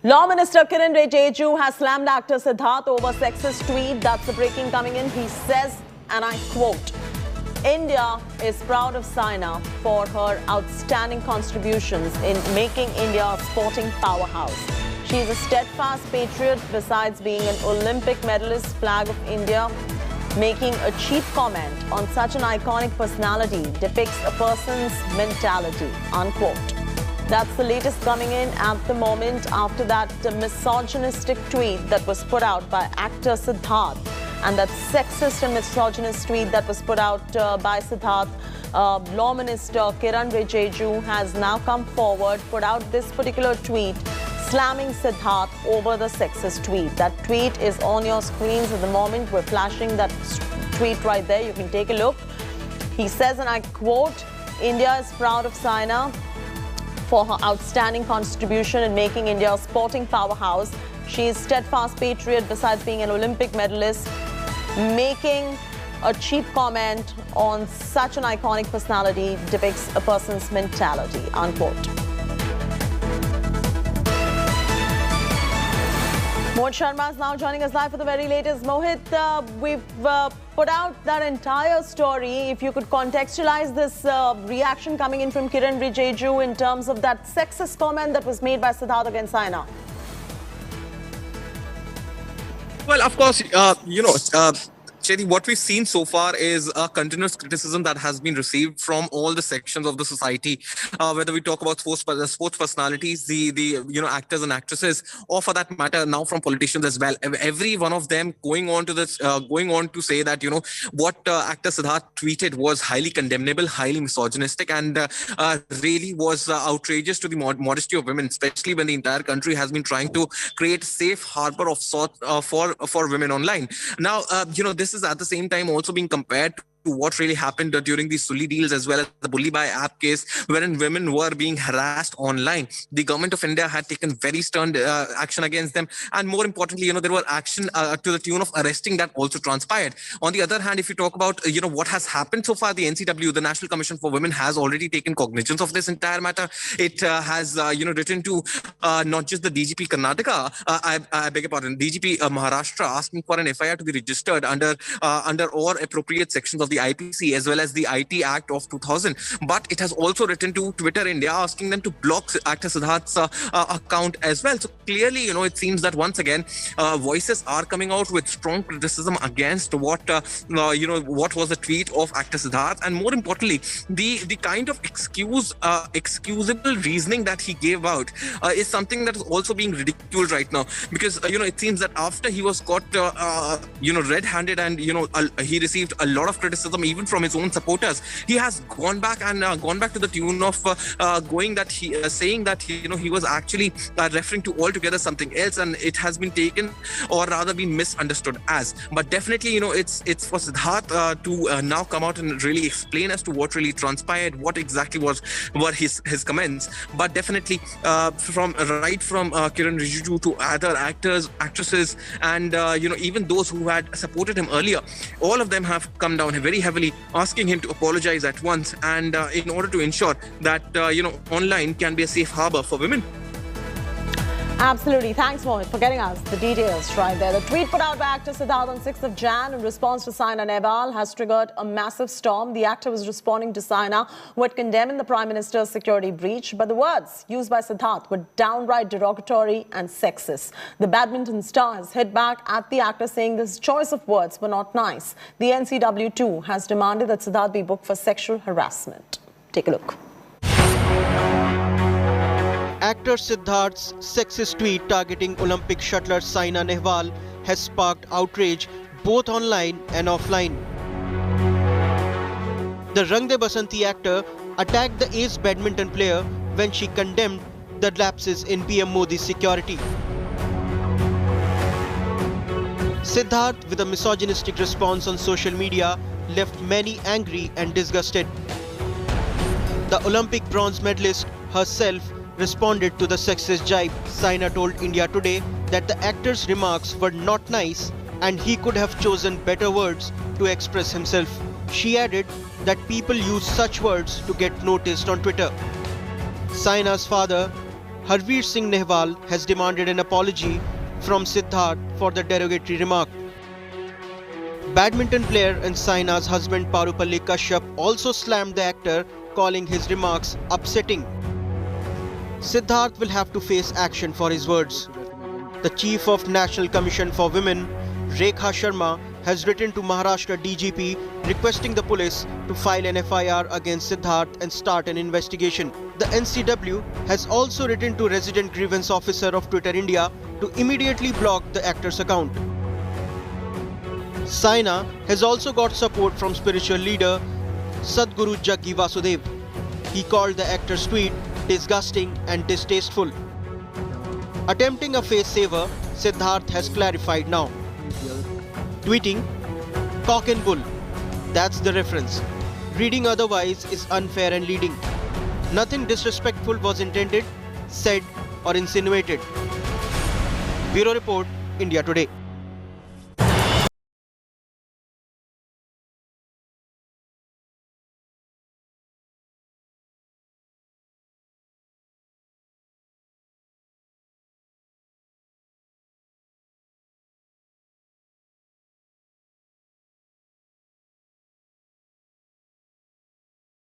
Law Minister Kiran Rijiju has slammed actor Siddharth over sexist tweet. That's the breaking coming in. He says, and I quote, India is proud of Saina for her outstanding contributions in making India a sporting powerhouse. She is a steadfast patriot besides being an Olympic medalist. Flag of India. Making a cheap comment on such an iconic personality depicts a person's mentality, unquote. That's the latest coming in at the moment after that misogynistic tweet that was put out by actor Siddharth, and that sexist and misogynist tweet that was put out by Siddharth. Law Minister Kiran Rijiju has now come forward, put out this particular tweet, slamming Siddharth over the sexist tweet. That tweet is on your screens at the moment. We're flashing that tweet right there. You can take a look. He says, and I quote, India is proud of Saina for her outstanding contribution in making India a sporting powerhouse. She is steadfast patriot besides being an Olympic medalist. Making a cheap comment on such an iconic personality depicts a person's mentality, unquote. Mohit Sharma is now joining us live for the very latest. Mohit, we've put out that entire story. If you could contextualize this reaction coming in from Kiran Rijiju in terms of that sexist comment that was made by Siddharth against Saina. Well, of course, Chedi, what we've seen so far is a continuous criticism that has been received from all the sections of the society, whether we talk about sports personalities, the actors and actresses, or for that matter now from politicians as well. Every one of them going on to say that what actor Siddharth tweeted was highly condemnable, highly misogynistic, and really was outrageous to the modesty of women, especially when the entire country has been trying to create a safe harbor of sort for women online. Now, this is at the same time also being compared to what really happened during the Sulli deals as well as the Bully Bhai app case, wherein women were being harassed online. The government of India had taken very stern action against them, and more importantly, there were action to the tune of arresting that also transpired. On the other hand, if you talk about what has happened so far, the NCW, the National Commission for Women, has already taken cognizance of this entire matter. It has written to not just the DGP Karnataka, I beg your pardon, DGP Maharashtra, asking for an FIR to be registered under or appropriate sections of the IPC as well as the IT Act of 2000. But it has also written to Twitter India asking them to block actor Siddharth's account as well. So clearly, it seems that once again, voices are coming out with strong criticism against what was the tweet of actor Siddharth, and more importantly, the kind of excusable reasoning that he gave out is something that is also being ridiculed right now, because it seems that after he was caught red-handed and he received a lot of criticism even from his own supporters, he has gone back to the tune of saying that he was actually referring to altogether something else, and it has been taken or rather been misunderstood as. But definitely, it's for Siddharth to now come out and really explain as to what really transpired, what exactly were his comments. But definitely, from Kiran Rijiju to other actors, actresses, and even those who had supported him earlier, all of them have come down very heavily, asking him to apologize at once, and in order to ensure that online can be a safe harbor for women. Absolutely. Thanks, Mohit, for getting us the details right there. The tweet put out by actor Siddharth on 6th of Jan in response to Saina Nehwal has triggered a massive storm. The actor was responding to Saina, who had condemned the Prime Minister's security breach, but the words used by Siddharth were downright derogatory and sexist. The badminton star has hit back at the actor, saying this choice of words were not nice. The NCW too has demanded that Siddharth be booked for sexual harassment. Take a look. Actor Siddharth's sexist tweet targeting Olympic shuttler Saina Nehwal has sparked outrage both online and offline. The Rang De Basanti actor attacked the ace badminton player when she condemned the lapses in PM Modi's security. Siddharth, with a misogynistic response on social media, left many angry and disgusted. The Olympic bronze medalist herself responded to the sexist jibe. Saina told India Today that the actor's remarks were not nice and he could have chosen better words to express himself. She added that people use such words to get noticed on Twitter. Saina's father Harveer Singh Nehwal has demanded an apology from Siddharth for the derogatory remark. Badminton player and Saina's husband Parupalli Kashyap also slammed the actor, calling his remarks upsetting. Siddharth will have to face action for his words. The Chief of National Commission for Women, Rekha Sharma, has written to Maharashtra DGP requesting the police to file an FIR against Siddharth and start an investigation. The NCW has also written to Resident Grievance Officer of Twitter India to immediately block the actor's account. Saina has also got support from spiritual leader Sadhguru Jaggi Vasudev. He called the actor's tweet disgusting and distasteful. Attempting a face saver, Siddharth has clarified now. Tweeting, "Cock and bull, that's the reference. Reading otherwise is unfair and leading. Nothing disrespectful was intended, said or insinuated." Bureau Report, India Today.